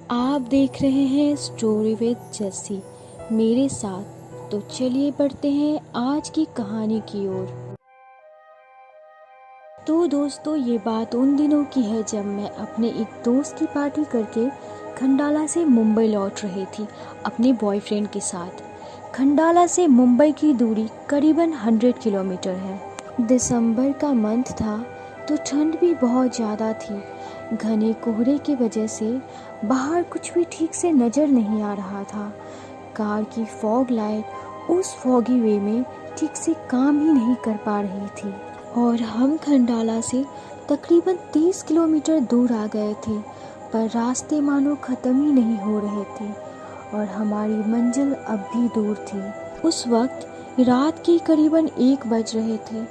आप देख रहे हैं स्टोरी विद जस्सी मेरे साथ। तो चलिए बढ़ते हैं आज की कहानी की ओर। तो दोस्तों, ये बात उन दिनों की है जब मैं अपने एक दोस्त की पार्टी करके खंडाला से मुंबई लौट रही थी अपने बॉयफ्रेंड के साथ। खंडाला से मुंबई की दूरी करीबन 100 किलोमीटर है। दिसंबर का मंथ था तो ठंड भी बहुत ज़्यादा थी। घने कोहरे की वजह से बाहर कुछ भी ठीक से नज़र नहीं आ रहा था। कार की फॉग लाइट उस फॉगी वे में ठीक से काम ही नहीं कर पा रही थी और हम खंडाला से तकरीबन 30 किलोमीटर दूर आ गए थे, पर रास्ते मानो ख़त्म ही नहीं हो रहे थे और हमारी मंजिल अब भी दूर थी। उस वक्त रात के करीबन 1 बज रहे थे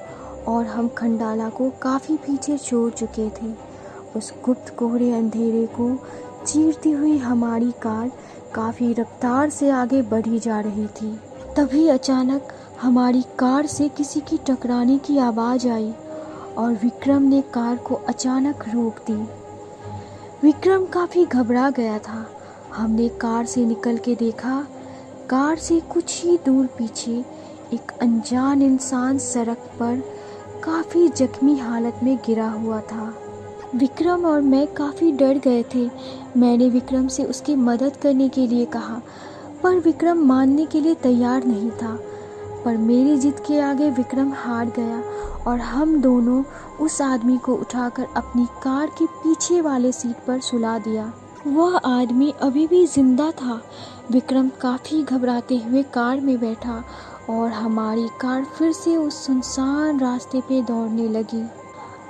और हम खंडाला को काफ़ी पीछे छोड़ चुके थे। उस गुप्त कोहरे अंधेरे को चीरती हुई हमारी कार काफ़ी रफ्तार से आगे बढ़ी जा रही थी। तभी अचानक हमारी कार से किसी की टकराने की आवाज़ आई और विक्रम ने कार को अचानक रोक दी। विक्रम काफ़ी घबरा गया था। हमने कार से निकल के देखा, कार से कुछ ही दूर पीछे एक अनजान इंसान सड़क पर काफ़ी जख्मी हालत में गिरा हुआ था। विक्रम और मैं काफ़ी डर गए थे। मैंने विक्रम से उसकी मदद करने के लिए कहा, पर विक्रम मानने के लिए तैयार नहीं था। पर मेरी जिद के आगे विक्रम हार गया और हम दोनों उस आदमी को उठाकर अपनी कार के पीछे वाले सीट पर सुला दिया। वह आदमी अभी भी जिंदा था। विक्रम काफ़ी घबराते हुए कार में बैठा और हमारी कार फिर से उस सुनसान रास्ते पे दौड़ने लगी।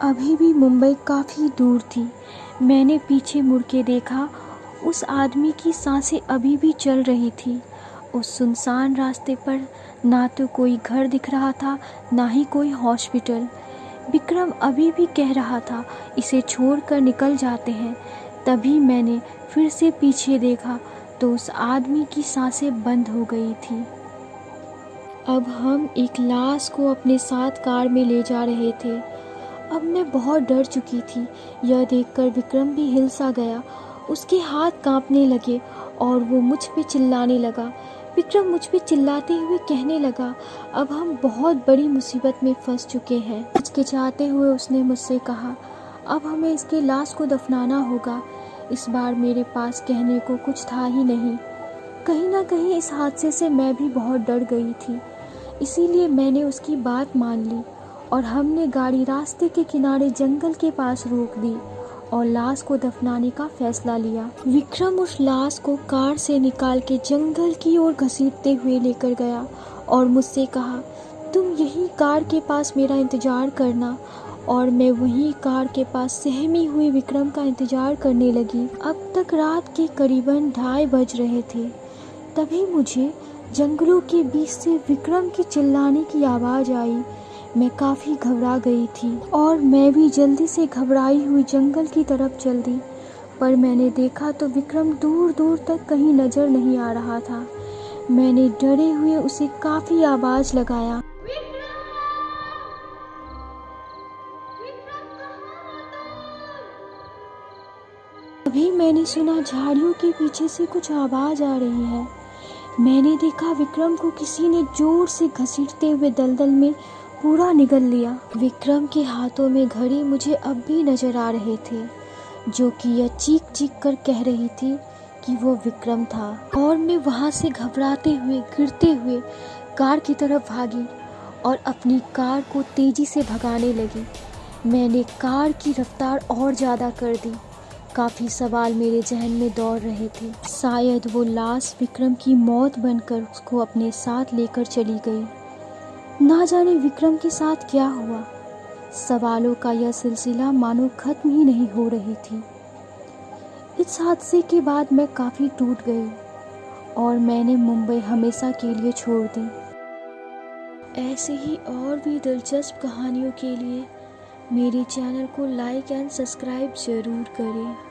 अभी भी मुंबई काफ़ी दूर थी। मैंने पीछे मुड़ के देखा, उस आदमी की सांसें अभी भी चल रही थी। उस सुनसान रास्ते पर ना तो कोई घर दिख रहा था, ना ही कोई हॉस्पिटल। विक्रम अभी भी कह रहा था, इसे छोड़कर निकल जाते हैं। तभी मैंने फिर से पीछे देखा तो उस आदमी की सांसें बंद हो गई थी। अब हम एक लाश को अपने साथ कार में ले जा रहे थे। अब मैं बहुत डर चुकी थी। यह देखकर विक्रम भी हिल सा गया। उसके हाथ कांपने लगे और वो मुझ पे चिल्लाने लगा। विक्रम मुझ पे चिल्लाते हुए कहने लगा, अब हम बहुत बड़ी मुसीबत में फंस चुके हैं। हिचकिचाते हुए उसने मुझसे कहा, अब हमें इसके लाश को दफनाना होगा। इस बार मेरे पास कहने को कुछ था ही नहीं। कहीं ना कहीं इस हादसे से मैं भी बहुत डर गई थी, इसीलिए मैंने उसकी बात मान ली और हमने गाड़ी रास्ते के किनारे जंगल के पास रोक दी और लाश को दफनाने का फैसला लिया। विक्रम उस लाश को कार से निकाल के जंगल की ओर घसीटते हुए लेकर गया और मुझसे कहा, तुम यहीं कार के पास मेरा इंतज़ार करना। और मैं वहीं कार के पास सहमी हुई विक्रम का इंतज़ार करने लगी। अब तक रात के करीबन 2:30 बज रहे थे। तभी मुझे जंगलों के बीच से विक्रम की चिल्लाने की आवाज़ आई। मैं काफ़ी घबरा गई थी और मैं भी जल्दी से घबराई हुई जंगल की तरफ चल दी, पर मैंने देखा तो विक्रम दूर दूर तक कहीं नज़र नहीं आ रहा था। मैंने डरे हुए उसे काफ़ी आवाज़ लगाया, अभी मैंने सुना झाड़ियों के पीछे से कुछ आवाज़ आ रही है। मैंने देखा विक्रम को किसी ने जोर से घसीटते हुए दलदल में पूरा निगल लिया। विक्रम के हाथों में घड़ी मुझे अब भी नजर आ रहे थे, जो कि यह चीख चीख कर कह रही थी कि वो विक्रम था। और मैं वहां से घबराते हुए गिरते हुए कार की तरफ भागी और अपनी कार को तेजी से भगाने लगी। मैंने कार की रफ्तार और ज़्यादा कर दी। काफ़ी सवाल मेरे जहन में दौड़ रहे थे। शायद वो लाश विक्रम की मौत बनकर उसको अपने साथ लेकर चली गई। ना जाने विक्रम के साथ क्या हुआ। सवालों का यह सिलसिला मानो खत्म ही नहीं हो रही थी। इस हादसे के बाद मैं काफ़ी टूट गई और मैंने मुंबई हमेशा के लिए छोड़ दी। ऐसे ही और भी दिलचस्प कहानियों के लिए मेरे चैनल को लाइक एंड सब्सक्राइब ज़रूर करें।